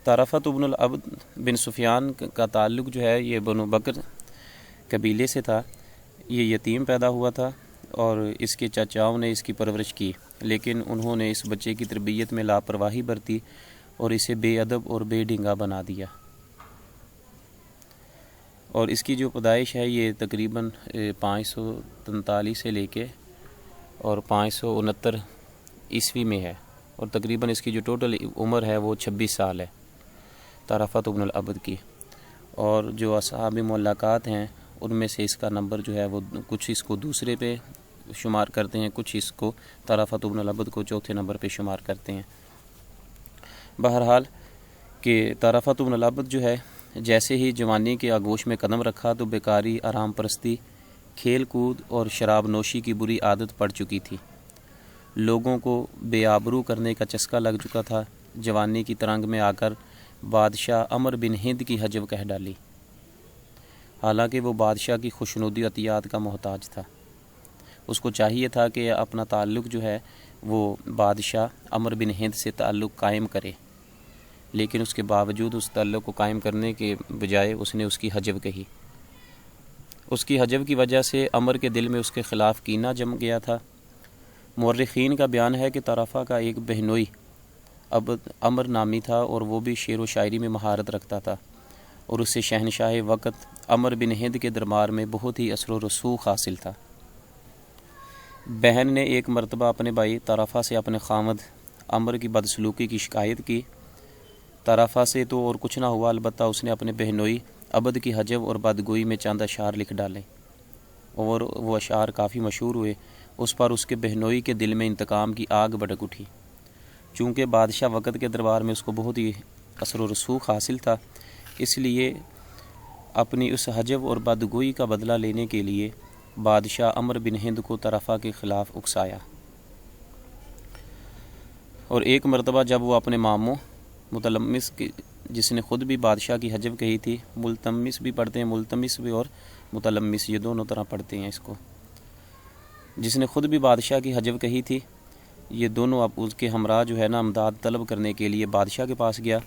طرفۃ بن العبد بن سفیان کا تعلق جو ہے یہ بنو بکر قبیلے سے تھا۔ یہ یتیم پیدا ہوا تھا اور اس کے چچاؤں نے اس کی پرورش کی، لیکن انہوں نے اس بچے کی تربیت میں لاپرواہی برتی اور اسے بے ادب اور بے ڈھنگا بنا دیا۔ اور اس کی جو پیدائش ہے یہ تقریباً 543 سے لے کے اور 569 عیسوی میں ہے، اور تقریباً اس کی جو ٹوٹل عمر ہے وہ 26 سال ہے طرفۃ بن العبد کی۔ اور جو اصحاب ملاقات ہیں ان میں سے اس کا نمبر جو ہے وہ کچھ اس کو دوسرے پہ شمار کرتے ہیں، کچھ اس کو طرفۃ بن العبد کو چوتھے نمبر پہ شمار کرتے ہیں۔ بہرحال کہ طرفۃ بن العبد جو ہے جیسے ہی جوانی کے آغوش میں قدم رکھا تو بیکاری، آرام پرستی، کھیل کود اور شراب نوشی کی بری عادت پڑ چکی تھی۔ لوگوں کو بے آبرو کرنے کا چسکا لگ چکا تھا۔ جوانی کی ترنگ میں آ کر بادشاہ عمر بن ہند کی حجب کہہ ڈالی، حالانکہ وہ بادشاہ کی خوشنودی عطیات کا محتاج تھا۔ اس کو چاہیے تھا کہ اپنا تعلق جو ہے وہ بادشاہ عمر بن ہند سے تعلق قائم کرے، لیکن اس کے باوجود اس تعلق کو قائم کرنے کے بجائے اس نے اس کی حجب کہی۔ اس کی حجب کی وجہ سے عمر کے دل میں اس کے خلاف کینہ جم گیا تھا۔ مورخین کا بیان ہے کہ طرفہ کا ایک بہنوئی عمر نامی تھا اور وہ بھی شعر و شاعری میں مہارت رکھتا تھا، اور اس سے شہنشاہ وقت عمر بن ہند کے دربار میں بہت ہی اثر و رسوخ حاصل تھا۔ بہن نے ایک مرتبہ اپنے بھائی طرفہ سے اپنے خامد عمر کی بدسلوکی کی شکایت کی۔ طرفہ سے تو اور کچھ نہ ہوا، البتہ اس نے اپنے بہنوئی عبد کی حجب اور بدگوئی میں چند اشعار لکھ ڈالے، اور وہ اشعار کافی مشہور ہوئے۔ اس پر اس کے بہنوئی کے دل میں انتقام کی آگ بھڑک اٹھی۔ چونکہ بادشاہ وقت کے دربار میں اس کو بہت ہی اثر و رسوخ حاصل تھا، اس لیے اپنی اس حجب اور بدگوئی کا بدلہ لینے کے لیے بادشاہ عمر بن ہند کو طرفہ کے خلاف اکسایا۔ اور ایک مرتبہ جب وہ اپنے ماموں متلمس جس نے خود بھی بادشاہ کی حجب کہی تھی، ملتمس بھی پڑھتے ہیں، ملتمس بھی اور متلمس، یہ دونوں طرح پڑھتے ہیں اس کو، جس نے خود بھی بادشاہ کی حجب کہی تھی، یہ دونوں اب اس کے ہمراہ جو ہے نا امداد طلب کرنے کے لیے بادشاہ کے پاس گیا،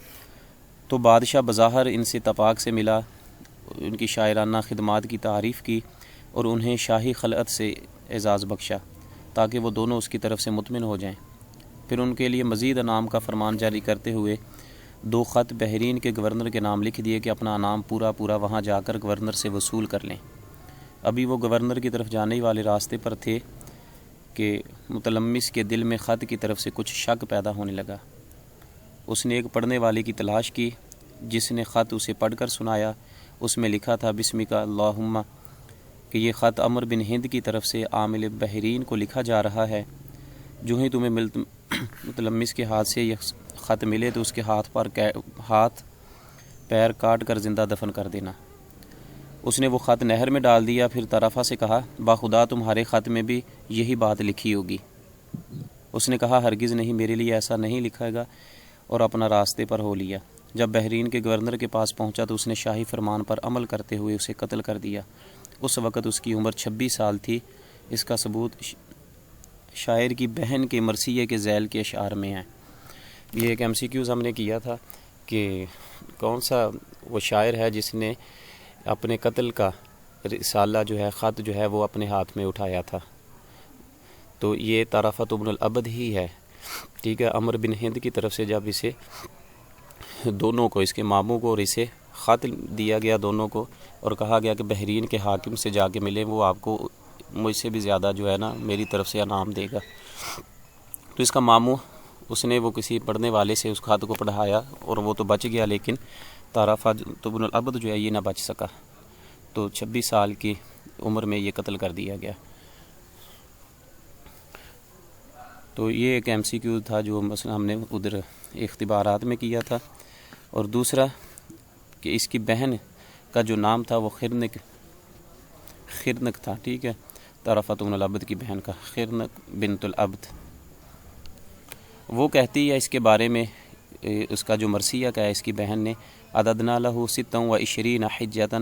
تو بادشاہ بظاہر ان سے تفاق سے ملا، ان کی شاعرانہ خدمات کی تعریف کی اور انہیں شاہی خلعت سے اعزاز بخشا تاکہ وہ دونوں اس کی طرف سے مطمئن ہو جائیں۔ پھر ان کے لیے مزید انعام کا فرمان جاری کرتے ہوئے 2 خط بحرین کے گورنر کے نام لکھ دیے کہ اپنا انعام پورا وہاں جا کر گورنر سے وصول کر لیں۔ ابھی وہ گورنر کی طرف جانے والے راستے پر تھے کہ متلمس کے دل میں خط کی طرف سے کچھ شک پیدا ہونے لگا۔ اس نے ایک پڑھنے والے کی تلاش کی جس نے خط اسے پڑھ کر سنایا۔ اس میں لکھا تھا بسمک اللہم، کہ یہ خط عمر بن ہند کی طرف سے عامل بحرین کو لکھا جا رہا ہے۔ جو ہی تمہیں متلمس کے ہاتھ سے یہ خط ملے تو اس کے ہاتھ پیر کاٹ کر زندہ دفن کر دینا۔ اس نے وہ خط نہر میں ڈال دیا۔ پھر طرفہ سے کہا باخدا تمہارے خط میں بھی یہی بات لکھی ہوگی۔ اس نے کہا ہرگز نہیں، میرے لیے ایسا نہیں لکھے گا، اور اپنا راستے پر ہو لیا۔ جب بحرین کے گورنر کے پاس پہنچا تو اس نے شاہی فرمان پر عمل کرتے ہوئے اسے قتل کر دیا۔ اس وقت اس کی عمر 26 سال تھی۔ اس کا ثبوت شاعر کی بہن کے مرثیے کے ذیل کے اشعار میں ہے۔ یہ ایک MCQs ہم نے کیا تھا کہ کون سا وہ شاعر ہے جس نے اپنے قتل کا رسالہ جو ہے، خط جو ہے وہ اپنے ہاتھ میں اٹھایا تھا، تو یہ طرفۃ بن العبد ہی ہے، ٹھیک ہے۔ عمر بن ہند کی طرف سے جب اسے دونوں کو، اس کے ماموں کو اور اسے خط دیا گیا دونوں کو، اور کہا گیا کہ بحرین کے حاکم سے جا کے ملیں، وہ آپ کو مجھ سے بھی زیادہ جو ہے نا میری طرف سے انعام دے گا، تو اس کا ماموں اس نے وہ کسی پڑھنے والے سے اس خط کو پڑھایا اور وہ تو بچ گیا، لیکن طرفۃ بن العبد جو ہے یہ نہ بچ سکا، تو 26 سال کی عمر میں یہ قتل کر دیا گیا۔ تو یہ ایک MCQ تھا جو مثلا ہم نے ادھر اختبارات میں کیا تھا۔ اور دوسرا کہ اس کی بہن کا جو نام تھا وہ خرنک تھا، ٹھیک ہے، طرفۃ بن العبد کی بہن کا خرنک بنت العبد۔ وہ کہتی ہے اس کے بارے میں، اس کا جو مرثیہ کا ہے اس کی بہن نے، عددنا لہ 26 حجۃ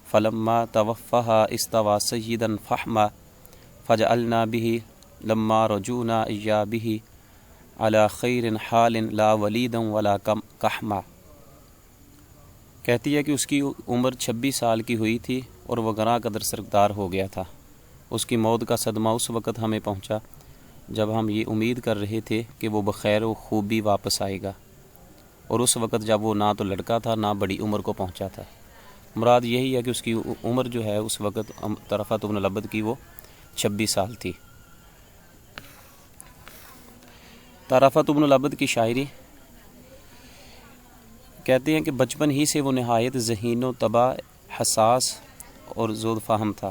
فلما توفاہا استوى سیدا فحما فجعلنا به لما رجونا ایا به علی خیر حال لا ولیدا ولا کحما۔ کہتی ہے کہ اس کی عمر 26 سال کی ہوئی تھی اور وہ گراں قدر سردار ہو گیا تھا۔ اس کی موت کا صدمہ اس وقت ہمیں پہنچا جب ہم یہ امید کر رہے تھے کہ وہ بخیر و خوبی واپس آئے گا، اور اس وقت جب وہ نہ تو لڑکا تھا نہ بڑی عمر کو پہنچا تھا۔ مراد یہی ہے کہ اس کی عمر جو ہے اس وقت طرفۃ بن العبد کی وہ 26 سال تھی۔ طرفۃ بن العبد کی شاعری کہتے ہیں کہ بچپن ہی سے وہ نہایت ذہین و طبع حساس اور زود فہم تھا۔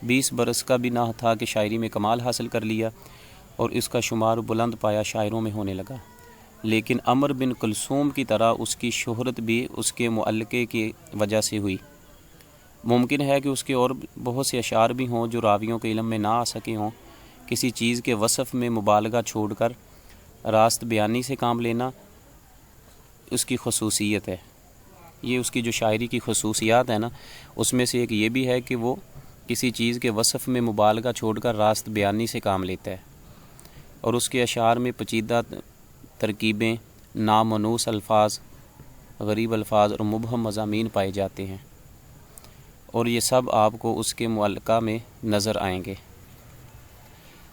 20 برس کا بھی نہ تھا کہ شاعری میں کمال حاصل کر لیا اور اس کا شمار بلند پایا شاعروں میں ہونے لگا۔ لیکن عمر بن کلثوم کی طرح اس کی شہرت بھی اس کے معلقے کی وجہ سے ہوئی۔ ممکن ہے کہ اس کے اور بہت سے اشعار بھی ہوں جو راویوں کے علم میں نہ آ سکے ہوں۔ کسی چیز کے وصف میں مبالغہ چھوڑ کر راست بیانی سے کام لینا اس کی خصوصیت ہے۔ یہ اس کی جو شاعری کی خصوصیات ہیں نا، اس میں سے ایک یہ بھی ہے کہ وہ کسی چیز کے وصف میں مبالغہ چھوڑ کر راست بیانی سے کام لیتا ہے، اور اس کے اشعار میں پیچیدہ ترکیبیں، نامانوس الفاظ، غریب الفاظ اور مبہم مضامین پائے جاتے ہیں، اور یہ سب آپ کو اس کے معلقہ میں نظر آئیں گے،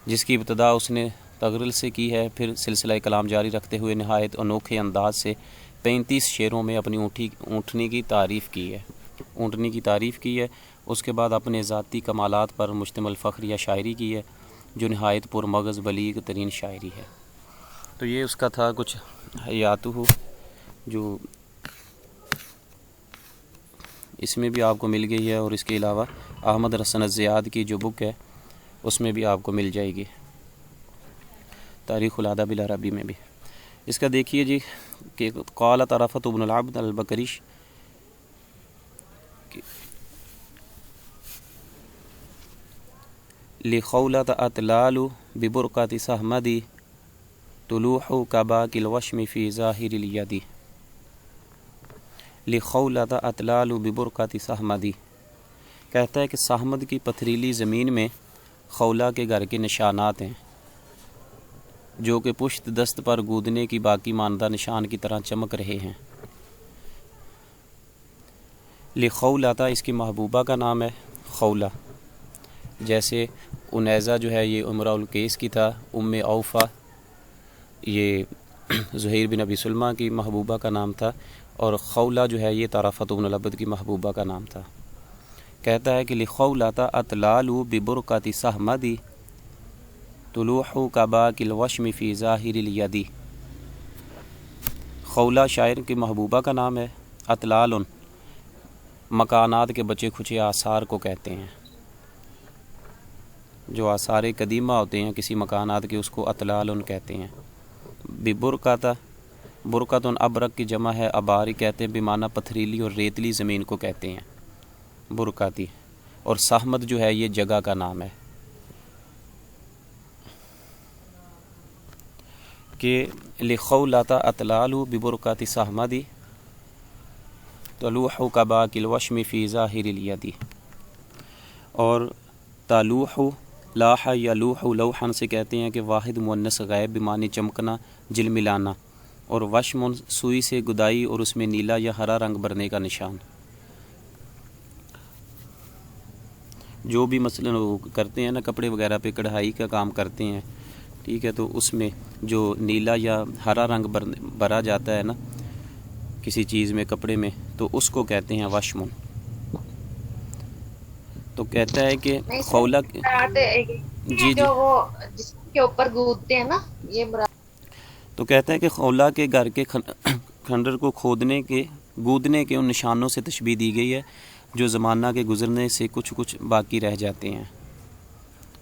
جس کی ابتدا اس نے تغرل سے کی ہے، پھر سلسلہ کلام جاری رکھتے ہوئے نہایت انوکھے انداز سے 35 شعروں میں اپنی اونٹنی کی تعریف کی ہے۔ اس کے بعد اپنے ذاتی کمالات پر مشتمل فخریہ شاعری کی ہے جو نہایت پرمغز بلیغ ترین شاعری ہے۔ تو یہ اس کا تھا کچھ حیاتہ، جو اس میں بھی آپ کو مل گئی ہے، اور اس کے علاوہ احمد رسن الزیاد کی جو بک ہے اس میں بھی آپ کو مل جائے گی، تاریخ الادب العربی میں بھی۔ اس کا دیکھیے جی کہ قال طرفۃ بن العبد البکری لخولۃ اطلال ببرقۃ سہمدی طلوح کباک الوشم فی ظاہر الیدی۔ لخولۃ اطلال ببرقۃ سہمدی کہتا ہے کہ سہمد کی پتھریلی زمین میں خولہ کے گھر کے نشانات ہیں جو کہ پشت دست پر گودنے کی باقی ماندہ نشان کی طرح چمک رہے ہیں۔ لخولۃ اس کی محبوبہ کا نام ہے خولہ، جیسے انیزہ جو ہے یہ امراء القیس کی تھا، ام اوفا یہ زہیر بن ابی سلمہ کی محبوبہ کا نام تھا، اور خولہ جو ہے یہ طرفۃ بن العبد کی محبوبہ کا نام تھا۔ کہتا ہے کہ لخولۃ اطلال ببرقۃ سہمدی طلوح کباک الوشم فی ظاہر الیدی۔ خولہ شاعر کی محبوبہ کا نام ہے۔ اطلال مکانات کے بچے کھچے آثار کو کہتے ہیں، جو آثار قدیمہ ہوتے ہیں کسی مکانات کے، اس کو اطلال کہتے ہیں۔ ببرقۃ برقۃ ابرق کی جمع ہے اباری، کہتے ہیں بمعنی پتھریلی اور ریتلی زمین کو کہتے ہیں برقاتی، اور سہمد جو ہے یہ جگہ کا نام ہے۔ کہ لخولۃ اطلال ببرقۃ سہمدی طلوح کباک الوشم فی ظاہر الیدی، اور تلوح لاح یا لوح لوحن سے کہتے ہیں کہ واحد مؤنث غائب بمعنی چمکنا، جلملانا، اور وشم سوئی سے گدائی اور اس میں نیلا یا ہرا رنگ بھرنے کا نشان۔ جو بھی مثلا وہ کرتے ہیں نا کپڑے وغیرہ پہ کڑھائی کا کام کرتے ہیں، ٹھیک ہے، تو اس میں جو نیلا یا ہرا رنگ بھرا جاتا ہے نا کسی چیز میں، کپڑے میں، تو اس کو کہتے ہیں وشم۔ تو کہتا ہے کہ خولہ جی جو وہ جس کے اوپر گودتے ہیں نا، یہ تو کہتا ہے کہ خولہ کے گھر کے کھنڈر کو گودنے کے ان نشانوں سے تشبیہ دی گئی ہے جو زمانہ کے گزرنے سے کچھ باقی رہ جاتے ہیں۔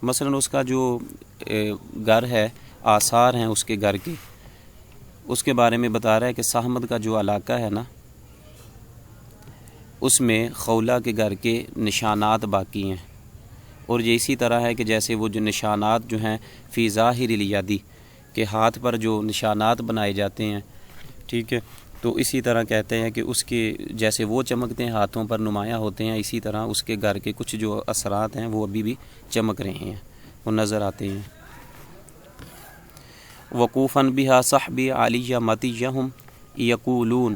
مثلا اس کا جو گھر ہے، آثار ہیں اس کے گھر کے، اس کے بارے میں بتا رہا ہے کہ سہمد کا جو علاقہ ہے نا اس میں خولہ کے گھر کے نشانات باقی ہیں، اور یہ اسی طرح ہے کہ جیسے وہ جو نشانات جو ہیں فی ظاہر الیدی کہ ہاتھ پر جو نشانات بنائے جاتے ہیں، ٹھیک ہے، تو اسی طرح کہتے ہیں کہ اس کے جیسے وہ چمکتے ہیں، ہاتھوں پر نمایاں ہوتے ہیں، اسی طرح اس کے گھر کے کچھ جو اثرات ہیں وہ ابھی بھی چمک رہے ہیں، وہ نظر آتے ہیں۔ وقوفاً بہا صحبی علیہ مطیہم یقولون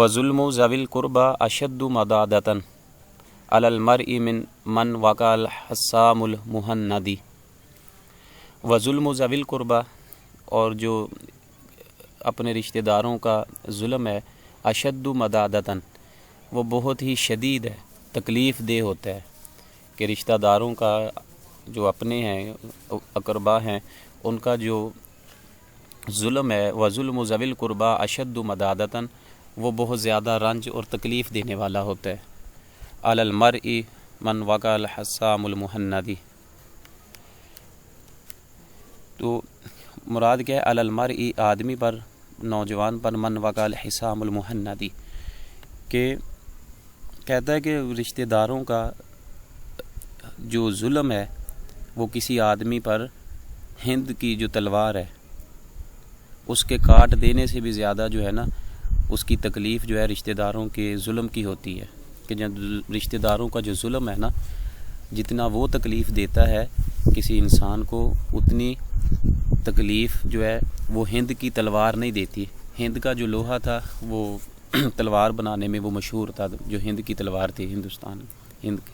وظلم ذوی القربى اشد مدادۃ علی المرء من وقع الحسام المہندی۔ وظلم ذوی القربى، اور جو اپنے رشتہ داروں کا ظلم ہے، اشد مدادۃ، وہ بہت ہی شدید ہے، تکلیف دہ ہوتا ہے، کہ رشتہ داروں کا جو اپنے ہیں اقربا ہیں ان کا جو ظلم ہے، وظلم ذوی القربى اشد مدادۃ، وہ بہت زیادہ رنج اور تکلیف دینے والا ہوتا ہے، علی المرء من وقع الحسام المہندی۔ تو مراد کیا ہے؟ علی المرء، آدمی پر، نوجوان پر، من وقع الحسام المہندی، کہ کہتا ہے کہ رشتہ داروں کا جو ظلم ہے وہ کسی آدمی پر ہند کی جو تلوار ہے اس کے کاٹ دینے سے بھی زیادہ جو ہے نا اس کی تکلیف جو ہے رشتہ داروں کے ظلم کی ہوتی ہے، کہ جب رشتہ داروں کا جو ظلم ہے نا، جتنا وہ تکلیف دیتا ہے کسی انسان کو، اتنی تکلیف جو ہے وہ ہند کی تلوار نہیں دیتی۔ ہند کا جو لوہا تھا وہ تلوار بنانے میں وہ مشہور تھا، جو ہند کی تلوار تھی، ہندوستان ہند کی۔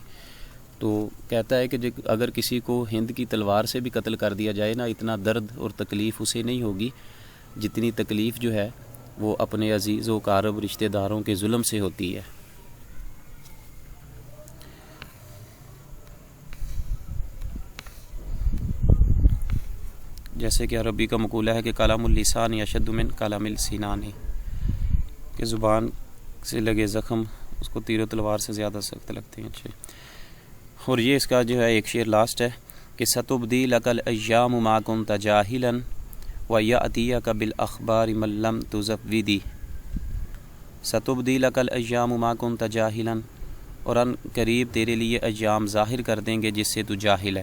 تو کہتا ہے کہ اگر کسی کو ہند کی تلوار سے بھی قتل کر دیا جائے نا، اتنا درد اور تکلیف اسے نہیں ہوگی جتنی تکلیف جو ہے وہ اپنے عزیز و قارب رشتہ داروں کے ظلم سے ہوتی ہے۔ جیسے کہ عربی کا مقولہ ہے کہ کلام اللسان اشد من کلام السنان، کہ زبان سے لگے زخم اس کو تیر و تلوار سے زیادہ سخت لگتے ہیں۔ اچھے، اور یہ اس کا جو ہے ایک شعر لاسٹ ہے کہ ستبدی لک الایام ما کنت جاہلا ویأتیک بالاخبار من لم تزودی۔ ستبدی لک الایام ما کنت جاہلا، اور ان قریب تیرے لیے ایام ظاہر کر دیں گے جس سے تو جاہل ہے،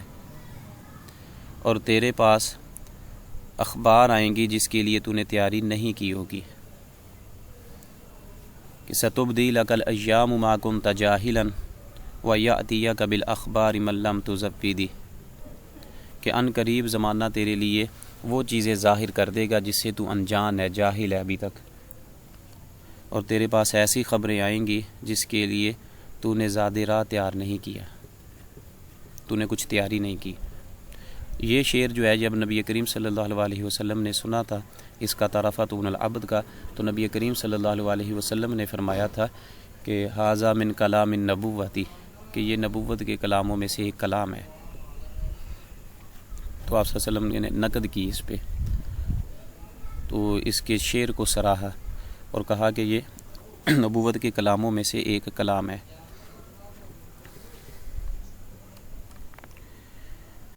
اور تیرے پاس اخبار آئیں گی جس کے لیے تو نے تیاری نہیں کی ہوگی۔ کہ ستبدی لک الایام ما کنت جاہلا ویأتیک بالاخبار من لم تزودی، کہ ان قریب زمانہ تیرے لیے وہ چیزیں ظاہر کر دے گا جس سے تو انجان ہے، جاہل ہے ابھی تک، اور تیرے پاس ایسی خبریں آئیں گی جس کے لیے تو نے زیادہ راہ تیار نہیں کیا، تو نے کچھ تیاری نہیں کی۔ یہ شعر جو ہے جب نبی کریم صلی اللہ علیہ وسلم نے سنا تھا اس کا طرفۃ ابن العبد کا، تو نبی کریم صلی اللہ علیہ وسلم نے فرمایا تھا کہ ھذا من کلام النبوۃ، کہ یہ نبوت کے کلاموں میں سے ایک کلام ہے۔ تو آپ صلی اللہ علیہ وسلم نے نقد کی اس پہ، تو اس کے شعر کو سراہا اور کہا کہ یہ نبوت کے کلاموں میں سے ایک کلام ہے۔